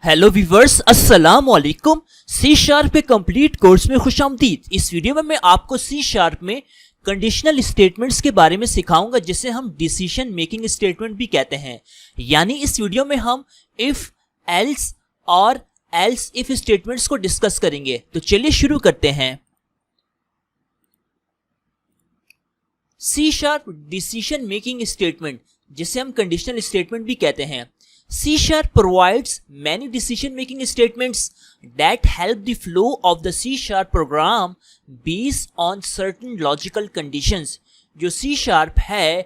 Hello viewers, अस्सलाम वालेकुम। C sharp के कंप्लीट कोर्स में खुशामदीद। इस वीडियो में मैं आपको सी शार्प में कंडीशनल स्टेटमेंट्स के बारे में सिखाऊंगा, जिसे हम डिसीजन मेकिंग स्टेटमेंट भी कहते हैं। यानी इस वीडियो में हम इफ, एल्स और एल्स इफ स्टेटमेंट्स को डिस्कस करेंगे। तो चलिए शुरू करते हैं। C sharp decision making statement, जिसे हम कंडीशनल स्टेटमेंट भी कहते हैं। C Sharp provides many decision-making statements that help the flow of the C Sharp program based on certain logical conditions। जो C Sharp है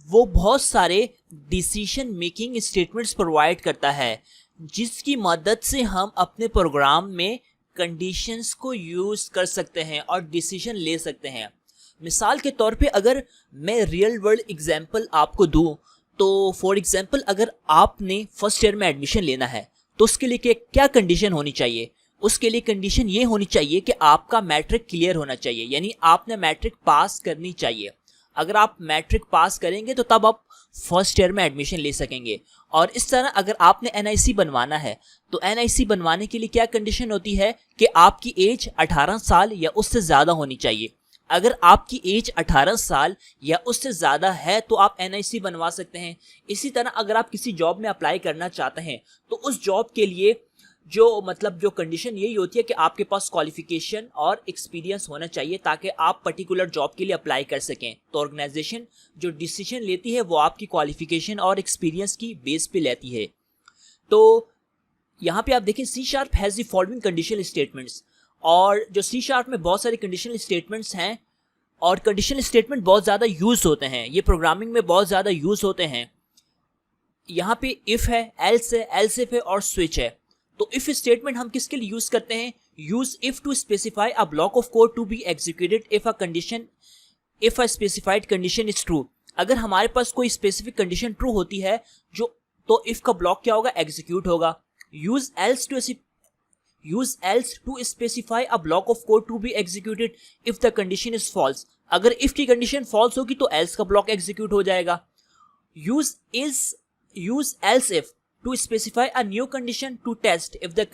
वो बहुत सारे decision making statements provide करता है, जिसकी मदद से हम अपने प्रोग्राम में conditions को यूज कर सकते हैं और decision ले सकते हैं। मिसाल के तौर पे अगर मैं रियल वर्ल्ड एग्जाम्पल आपको दूं, तो फॉर एग्जाम्पल अगर आपने फर्स्ट ईयर में एडमिशन लेना है तो उसके लिए क्या कंडीशन होनी चाहिए? उसके लिए कंडीशन ये होनी चाहिए कि आपका मैट्रिक क्लियर होना चाहिए, यानी आपने मैट्रिक पास करनी चाहिए। अगर आप मैट्रिक पास करेंगे तो तब आप फर्स्ट ईयर में एडमिशन ले सकेंगे। और इस तरह अगर आपने एनआईसी बनवाना है तो एनआईसी बनवाने के लिए क्या कंडीशन होती है कि आपकी एज 18 साल या उससे ज़्यादा होनी चाहिए। अगर आपकी एज 18 साल या उससे ज़्यादा है तो आप एनआईसी बनवा सकते हैं। इसी तरह अगर आप किसी जॉब में अप्लाई करना चाहते हैं तो उस जॉब के लिए जो कंडीशन यही होती है कि आपके पास क्वालिफिकेशन और एक्सपीरियंस होना चाहिए, ताकि आप पर्टिकुलर जॉब के लिए अप्लाई कर सकें। तो ऑर्गेनाइजेशन जो डिसीजन लेती है वो आपकी क्वालिफिकेशन और एक्सपीरियंस की बेस पे लेती है। तो यहाँ पे आप देखें, C sharp has the following conditional statements. और जो सी शार्प में बहुत सारे कंडीशनल स्टेटमेंट्स हैं और कंडीशनल स्टेटमेंट बहुत ज़्यादा यूज होते हैं, ये प्रोग्रामिंग में बहुत ज़्यादा यूज होते हैं। यहाँ पे इफ़ है, एल्स है, एल्स इफ है और स्विच है। तो इफ़ स्टेटमेंट हम किसके लिए यूज़ करते हैं? Use if to specify a block of code to be executed if a specified condition is true. अगर हमारे पास कोई स्पेसिफिक कंडीशन ट्रू होती है तो इफ़ का ब्लॉक क्या होगा? एग्जीक्यूट होगा। Use else to specify a block of code to be executed if the condition is false। अगर if की कंडीशन false होगी तो else का ब्लॉक एग्जीक्यूट हो जाएगा। use else if to specify a new condition to test if the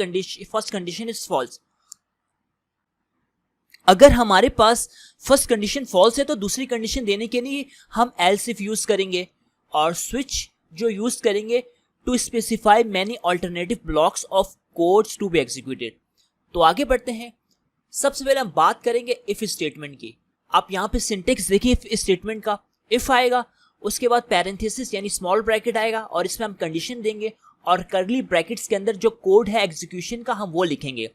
first condition is false। अगर हमारे पास first condition false है तो दूसरी कंडीशन देने के लिए हम else if यूज करेंगे। और switch जो यूज करेंगे to specify many alternative blocks of codes to be executed। तो आगे बढ़ते हैं। सबसे पहले हम बात करेंगे इफ स्टेटमेंट की। आप यहाँ पे सिंटेक्स देखिए इफ स्टेटमेंट का। इफ आएगा, उसके बाद पैरेंथेसिस यानी स्मॉल ब्रैकेट आएगा और इसमें हम कंडीशन देंगे और कर्ली ब्रैकेट्स के अंदर जो कोड है एग्जीक्यूशन का हम वो लिखेंगे।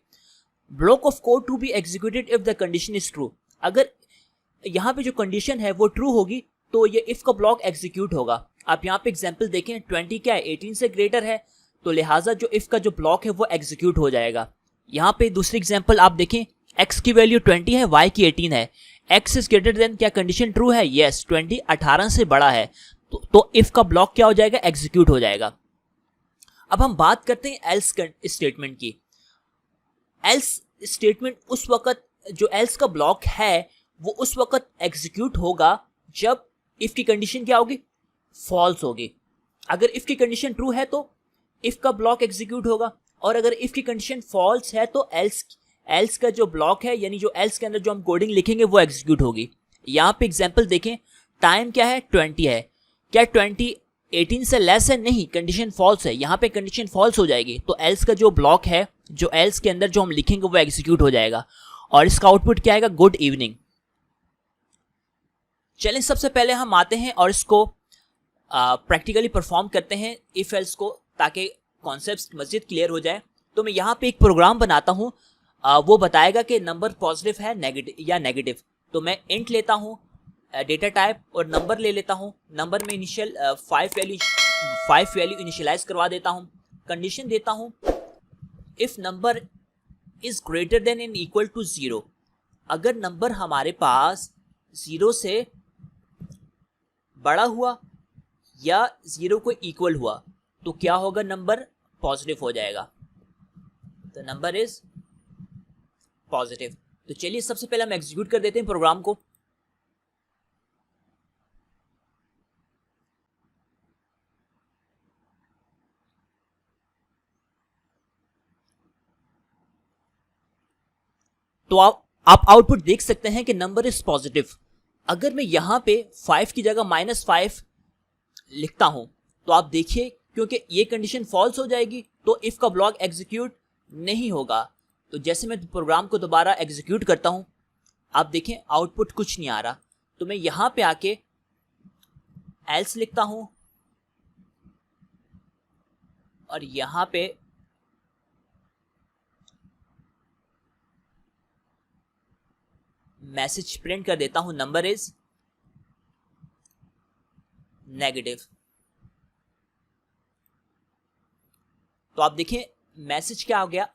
Block of code to be executed if the condition is true. अगर यहाँ पे जो कंडीशन है वो ट्रू होगी तो ये इफ का ब्लॉक एग्जीक्यूट होगा। आप यहाँ पे एग्जाम्पल देखें, 20 क्या है? 18 से ग्रेटर है, तो लिहाजा जो इफ का जो ब्लॉक है वो एग्जीक्यूट हो जाएगा। यहाँ पे दूसरी एग्जांपल आप देखें, x की वैल्यू 20 है, y की 18 है, x इज ग्रेटर देन, क्या कंडीशन ट्रू है? यस, 20 18 से बड़ा है, तो इफ का ब्लॉक क्या हो जाएगा? एग्जीक्यूट हो जाएगा। अब हम बात करते हैं एल्स स्टेटमेंट की। एल्स स्टेटमेंट उस वक्त, जो एल्स का ब्लॉक है वो उस वक्त एग्जीक्यूट होगा जब इफ की कंडीशन क्या होगी? फॉल्स होगी। अगर इफ की कंडीशन ट्रू है तो इफ का ब्लॉक एग्जीक्यूट होगा, और अगर इफ की कंडीशन फॉल्स है तो एल्स का जो ब्लॉक है, यानी जो एल्स के अंदर जो हम कोडिंग लिखेंगे वो एग्जीक्यूट होगी। यहाँ पे एग्जांपल देखें, टाइम क्या है? 20 है। क्या 20 18 से लेस है? नहीं, कंडीशन फॉल्स है। यहाँ पे कंडीशन फॉल्स हो जाएगी तो एल्स का जो ब्लॉक है, जो एल्स के अंदर जो हम लिखेंगे वो एग्जीक्यूट हो जाएगा और इसका आउटपुट क्या आएगा? Good evening. चलिए सबसे पहले हम आते हैं और इसको प्रैक्टिकली परफॉर्म करते हैं इफ एल्स को, ताकि कॉन्सेप्ट मज़ीद क्लियर हो जाए। तो मैं यहाँ पे एक प्रोग्राम बनाता हूँ, वो बताएगा कि नंबर पॉजिटिव है या नेगेटिव। तो मैं इंट लेता हूँ डेटा टाइप और नंबर ले लेता हूँ। नंबर में इनिशियल 5 वैल्यू इनिशियलाइज करवा देता हूँ। कंडीशन देता हूँ if number is greater than and equal to 0। अगर नंबर हमारे पास 0 से बड़ा हुआ या 0 को इक्वल हुआ तो क्या होगा? नंबर पॉजिटिव हो जाएगा। तो नंबर इज पॉजिटिव। तो चलिए सबसे पहले हम एग्जीक्यूट कर देते हैं प्रोग्राम को। तो आप आउटपुट देख सकते हैं कि नंबर इज पॉजिटिव। अगर मैं यहाँ पे 5 की जगह -5 लिखता हूँ तो आप देखिए, क्योंकि ये कंडीशन फॉल्स हो जाएगी तो इफ का ब्लॉक एग्जीक्यूट नहीं होगा। तो जैसे मैं प्रोग्राम को दोबारा एग्जीक्यूट करता हूँ, आप देखें आउटपुट कुछ नहीं आ रहा। तो मैं यहाँ पे आके एल्स लिखता हूँ और यहाँ पे मैसेज प्रिंट कर देता हूं, नंबर इज नेगेटिव। तो आप देखें मैसेज क्या हो गया,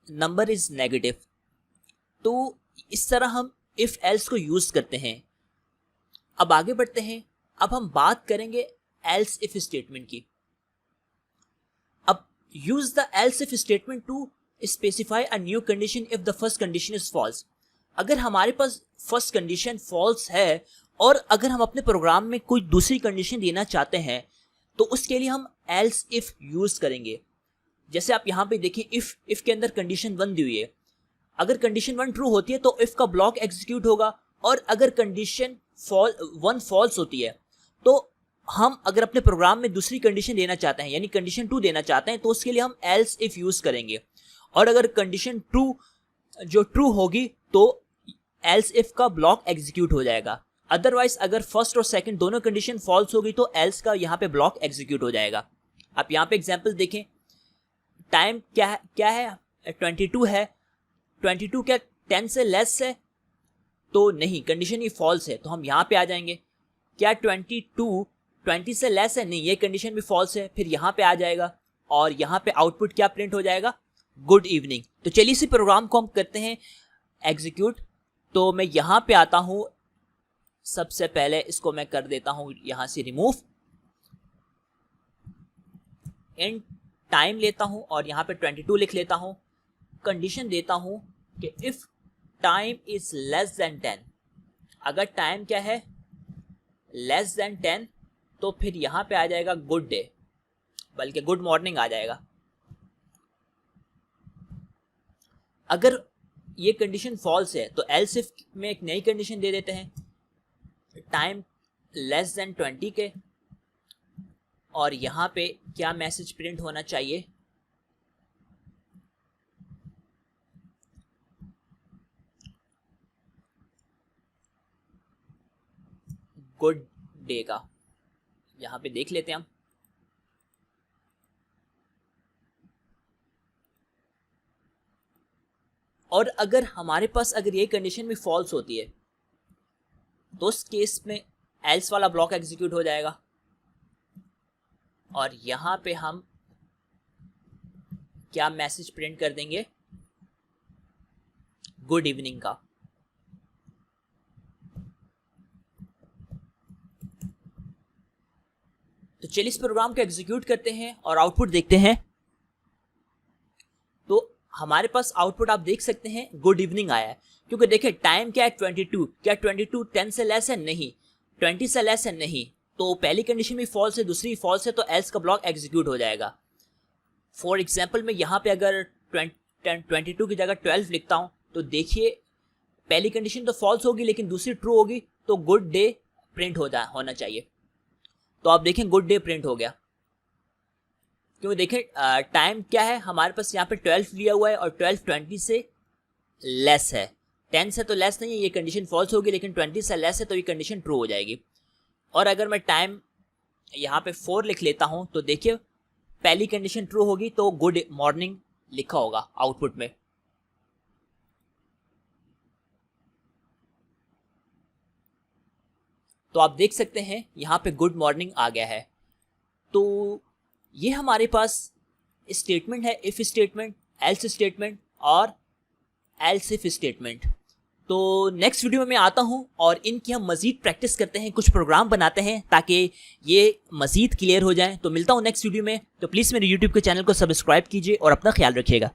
नंबर इज नेगेटिव। तो इस तरह हम इफ एल्स को यूज करते हैं। अब आगे बढ़ते हैं, अब हम बात करेंगे एल्स इफ स्टेटमेंट की। अब use the else if statement to specify a new condition if the first condition is false. अगर हमारे पास फर्स्ट कंडीशन फॉल्स है और अगर हम अपने प्रोग्राम में कोई दूसरी कंडीशन देना चाहते हैं तो उसके लिए हम एल्स इफ यूज करेंगे। जैसे आप यहाँ पे देखिए, इफ के अंदर कंडीशन 1 दी हुई है। अगर कंडीशन 1 ट्रू होती है तो इफ का ब्लॉक एग्जीक्यूट होगा, और अगर कंडीशन 1 फॉल्स होती है तो हम अगर अपने प्रोग्राम में दूसरी कंडीशन देना चाहते हैं, यानी कंडीशन 2 देना चाहते हैं, तो उसके लिए हम एल्स इफ यूज करेंगे। और अगर कंडीशन ट्रू होगी तो एल्स इफ का ब्लॉक एग्जीक्यूट हो जाएगा। अदरवाइज अगर फर्स्ट और सेकंड दोनों कंडीशन फॉल्स होगी तो एल्स का यहाँ पे ब्लॉक एग्जीक्यूट हो जाएगा। आप यहाँ पे एग्जांपल देखें, टाइम क्या है 22 है। 22 क्या 10 से लेस है? तो नहीं, कंडीशन ही फॉल्स है। तो हम यहाँ पे आ जाएंगे, क्या 22 20 से लेस है? नहीं, ये कंडीशन भी फॉल्स है। फिर यहाँ पे आ जाएगा और यहाँ पे आउटपुट क्या प्रिंट हो जाएगा, गुड इवनिंग। तो चलिए इसी प्रोग्राम को हम करते हैं एग्जीक्यूट। तो मैं यहाँ पे आता हूँ, सबसे पहले इसको मैं कर देता हूँ यहाँ से रिमूव, इन टाइम लेता हूँ और यहाँ पे 22 लिख लेता हूँ। कंडीशन देता हूँ कि if time is less than 10, अगर टाइम क्या है लेस देन 10 तो फिर यहाँ पे आ जाएगा गुड डे, बल्कि गुड मॉर्निंग आ जाएगा। अगर ये कंडीशन फॉल्स है तो एल्स इफ में एक नई कंडीशन दे देते हैं, टाइम लेस देन 20 के, और यहाँ पे क्या मैसेज प्रिंट होना चाहिए, गुड डे का। यहाँ पे देख लेते हैं हम, और अगर हमारे पास अगर ये कंडीशन भी फॉल्स होती है तो उस केस में एल्स वाला ब्लॉक एग्जीक्यूट हो जाएगा और यहां पे हम क्या मैसेज प्रिंट कर देंगे, गुड इवनिंग का। तो चलिए इस प्रोग्राम को एग्जीक्यूट करते हैं और आउटपुट देखते हैं। तो हमारे पास आउटपुट आप देख सकते हैं गुड इवनिंग आया है, क्योंकि देखिए टाइम क्या है 22, क्या 22 10 से लेस है? नहीं। 20 से लेस है? नहीं। तो पहली कंडीशन भी फॉल्स है, दूसरी फॉल्स है, तो एल्स का ब्लॉक एग्जीक्यूट हो जाएगा। फॉर एग्जाम्पल मैं यहाँ पे अगर 22 की जगह 12 लिखता हूँ तो देखिए पहली कंडीशन तो फॉल्स होगी लेकिन दूसरी ट्रू होगी, तो गुड डे प्रिंट होना चाहिए। तो आप देखें गुड डे प्रिंट हो गया, क्योंकि देखें टाइम क्या है हमारे पास यहाँ पे 12 लिया हुआ है और 12 20 से लेस है। 10 से तो लेस नहीं है, ये कंडीशन फॉल्स होगी, लेकिन 20 से लेस है तो ये कंडीशन ट्रू हो जाएगी। और अगर मैं टाइम यहाँ पे 4 लिख लेता हूँ तो देखिए पहली कंडीशन ट्रू होगी तो गुड मॉर्निंग लिखा होगा आउटपुट में। तो आप देख सकते हैं यहाँ पे गुड मॉर्निंग आ गया है। तो ये हमारे पास स्टेटमेंट है, इफ स्टेटमेंट, एल्स स्टेटमेंट और एल्स इफ स्टेटमेंट। तो नेक्स्ट वीडियो में मैं आता हूँ और इनकी हम मज़ीद प्रैक्टिस करते हैं, कुछ प्रोग्राम बनाते हैं ताकि ये मज़ीद क्लियर हो जाए। तो मिलता हूँ नेक्स्ट वीडियो में। तो प्लीज़ मेरे यूट्यूब के चैनल को सब्सक्राइब कीजिए और अपना ख्याल रखिएगा।